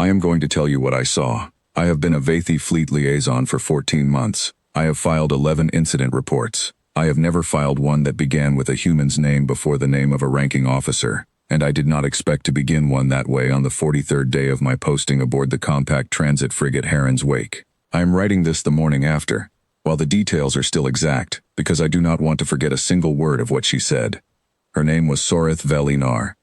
I am going to tell you what I saw. I have been a Vaethi fleet liaison for 14 months. I have filed 11 incident reports. I have never filed one that began with a human's name before the name of a ranking officer, and I did not expect to begin one that way on the 43rd day of my posting aboard the compact transit frigate Heron's Wake. I am writing this the morning after, while the details are still exact, because I do not want to forget a single word of what she said. Her name was Soreth Velinar.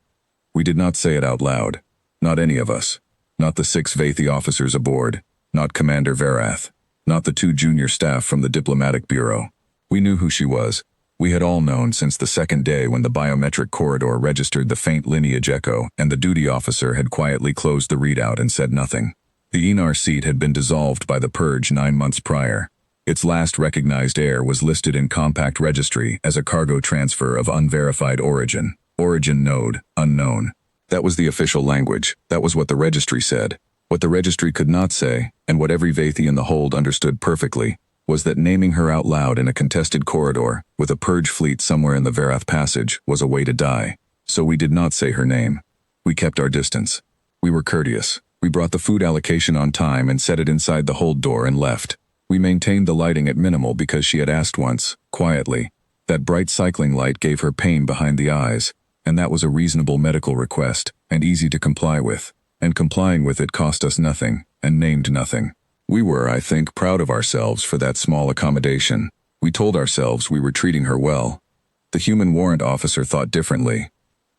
We did not say it out loud. Not any of us. Not the 6 Vaethi officers aboard. Not Commander Verath. Not the 2 junior staff from the Diplomatic Bureau. We knew who she was. We had all known since the second day when the biometric corridor registered the faint lineage echo and the duty officer had quietly closed the readout and said nothing. The Enar seat had been dissolved by the purge 9 months prior. Its last recognized heir was listed in compact registry as a cargo transfer of unverified origin. Origin node, unknown. That was the official language. That was what the registry said. What the registry could not say, and what every Vaethi in the hold understood perfectly, was that naming her out loud in a contested corridor, with a purge fleet somewhere in the Verath Passage, was a way to die. So we did not say her name. We kept our distance. We were courteous. We brought the food allocation on time and set it inside the hold door and left. We maintained the lighting at minimal because she had asked once, quietly. That bright cycling light gave her pain behind the eyes, and that was a reasonable medical request, and easy to comply with. And complying with it cost us nothing, and named nothing. We were, I think, proud of ourselves for that small accommodation. We told ourselves we were treating her well. The human warrant officer thought differently.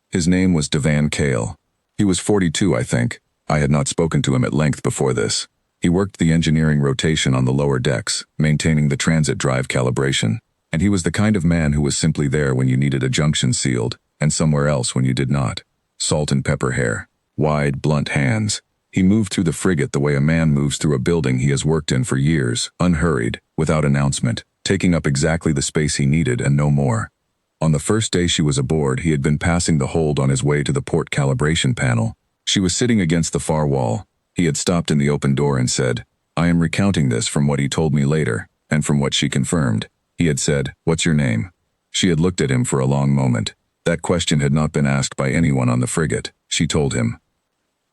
His name was Devan Kale. He was 42, I think. I had not spoken to him at length before this. He worked the engineering rotation on the lower decks, maintaining the transit drive calibration. And he was the kind of man who was simply there when you needed a junction sealed, and somewhere else when you did not. Salt and pepper hair. Wide, blunt hands. He moved through the frigate the way a man moves through a building he has worked in for years, unhurried, without announcement, taking up exactly the space he needed and no more. On the first day she was aboard, he had been passing the hold on his way to the port calibration panel. She was sitting against the far wall. He had stopped in the open door and said, "I am recounting this from what he told me later, and from what she confirmed." He had said, "What's your name?" She had looked at him for a long moment. That question had not been asked by anyone on the frigate. She told him.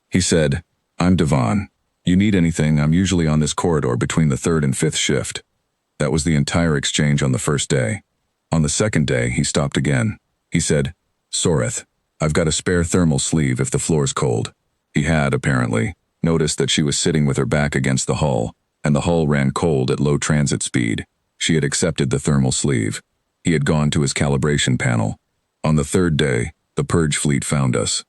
He said, "I'm Devan. You need anything, I'm usually on this corridor between the 3rd and 5th shift." That was the entire exchange on the first day. On the second day, he stopped again. He said, "Soreth, I've got a spare thermal sleeve if the floor's cold." He had, apparently, noticed that she was sitting with her back against the hull, and the hull ran cold at low transit speed. She had accepted the thermal sleeve. He had gone to his calibration panel. On the 3rd day, the purge fleet found us.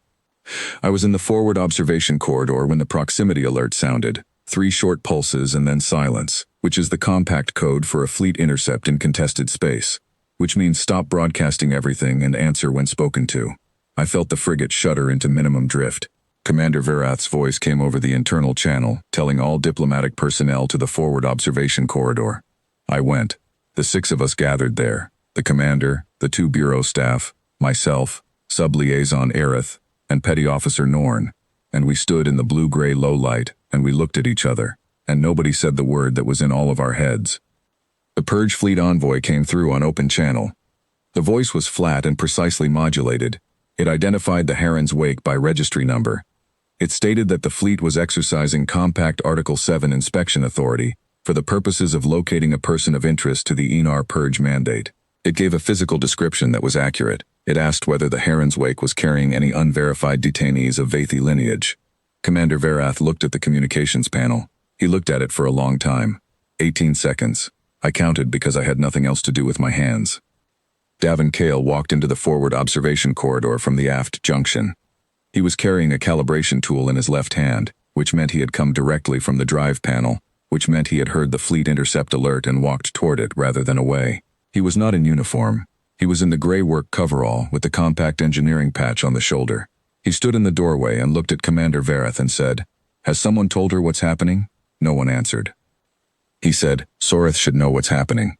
I was in the forward observation corridor when the proximity alert sounded. 3 short pulses and then silence, which is the compact code for a fleet intercept in contested space, which means stop broadcasting everything and answer when spoken to. I felt the frigate shudder into minimum drift. Commander Verath's voice came over the internal channel, telling all diplomatic personnel to the forward observation corridor. I went. The 6 of us gathered there. The commander, the 2 bureau staff, myself, sub-liaison Aerith, and Petty Officer Norn, and we stood in the blue-gray low light, and we looked at each other, and nobody said the word that was in all of our heads. The Purge Fleet envoy came through on open channel. The voice was flat and precisely modulated. It identified the Heron's Wake by registry number. It stated that the fleet was exercising Compact Article 7 inspection authority for the purposes of locating a person of interest to the Enar Purge mandate. It gave a physical description that was accurate. It asked whether the Heron's Wake was carrying any unverified detainees of Vaethi lineage. Commander Verath looked at the communications panel. He looked at it for a long time. 18 seconds. I counted because I had nothing else to do with my hands. Devan Kale walked into the forward observation corridor from the aft junction. He was carrying a calibration tool in his left hand, which meant he had come directly from the drive panel, which meant he had heard the fleet intercept alert and walked toward it rather than away. He was not in uniform. He was in the gray work coverall with the compact engineering patch on the shoulder. He stood in the doorway and looked at Commander Verath and said, "Has someone told her what's happening?" No one answered. He said, "Soreth should know what's happening."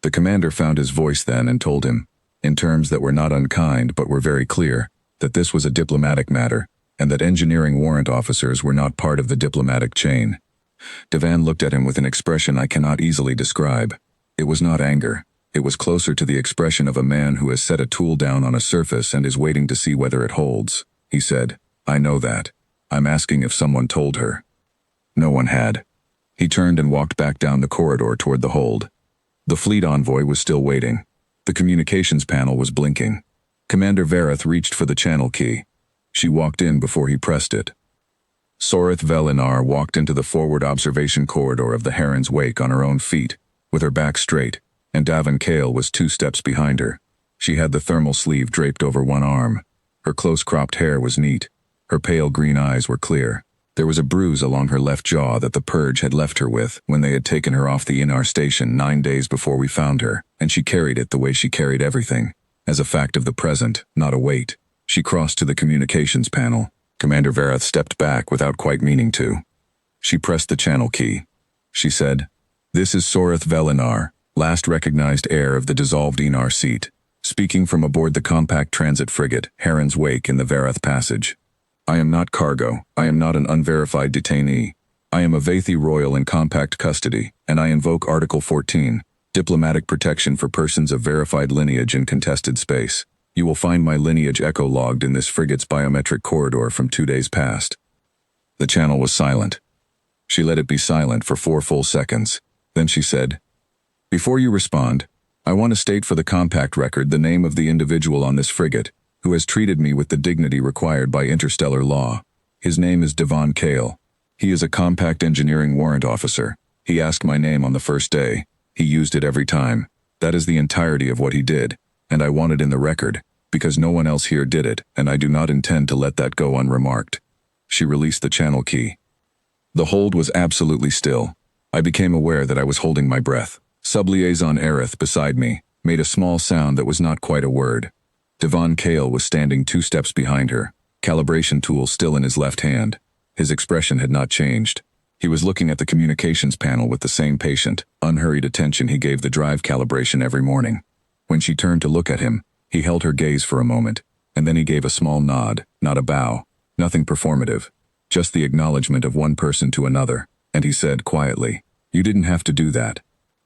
The commander found his voice then and told him, in terms that were not unkind but were very clear, that this was a diplomatic matter, and that engineering warrant officers were not part of the diplomatic chain. Devan looked at him with an expression I cannot easily describe. It was not anger. It was closer to the expression of a man who has set a tool down on a surface and is waiting to see whether it holds. He said, "I know that. I'm asking if someone told her. No one had. He turned and walked back down the corridor toward the hold. The fleet envoy was still waiting. The communications panel was blinking. Commander Vaethi reached for the channel key. She walked in before he pressed it. Soreth Velinar walked into the forward observation corridor of the Heron's Wake on her own feet, with her back straight, and Davin Kale was 2 steps behind her. She had the thermal sleeve draped over one arm. Her close-cropped hair was neat. Her pale green eyes were clear. There was a bruise along her left jaw that the Purge had left her with when they had taken her off the Inar station 9 days before we found her, and she carried it the way she carried everything, as a fact of the present, not a weight. She crossed to the communications panel. Commander Vaethi stepped back without quite meaning to. She pressed the channel key. She said, "This is Soreth Velinar, last recognized heir of the dissolved Inar seat, speaking from aboard the compact transit frigate Heron's Wake in the Vaethi Passage. I am not cargo. I am not an unverified detainee. I am a Vaethi royal in compact custody, and I invoke Article 14, diplomatic protection for persons of verified lineage in contested space. You will find my lineage echo logged in this frigate's biometric corridor from 2 days past." The channel was silent. She let it be silent for 4 full seconds. Then she said, "Before you respond, I want to state for the compact record the name of the individual on this frigate who has treated me with the dignity required by interstellar law. His name is Davin Kale. He is a compact engineering warrant officer. He asked my name on the first day. He used it every time. That is the entirety of what he did, and I want it in the record, because no one else here did it, and I do not intend to let that go unremarked." She released the channel key. The hold was absolutely still. I became aware that I was holding my breath. Sub-liaison Aerith beside me made a small sound that was not quite a word. Davin Kale was standing 2 steps behind her, calibration tool still in his left hand. His expression had not changed. He was looking at the communications panel with the same patient, unhurried attention he gave the drive calibration every morning. When she turned to look at him, he held her gaze for a moment, and then he gave a small nod, not a bow, nothing performative, just the acknowledgement of one person to another, and he said quietly, "You didn't have to do that."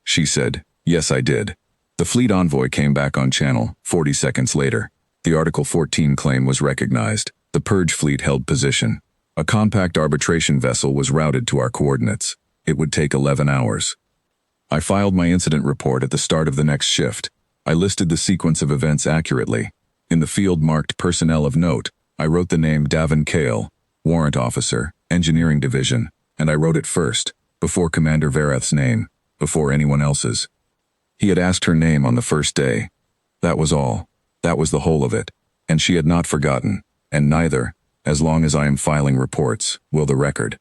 She said, "Yes, I did." The fleet envoy came back on channel 40 seconds later. The Article 14 claim was recognized. The Purge fleet held position. A compact arbitration vessel was routed to our coordinates. It would take 11 hours. I filed my incident report at the start of the next shift. I listed the sequence of events accurately. In the field marked personnel of note, I wrote the name Davin Kale, warrant officer, engineering division, and I wrote it first, before Commander Vaethi's name, before anyone else's. He had asked her name on the first day. That was all. That was the whole of it. And she had not forgotten, and neither, as long as I am filing reports, will the record.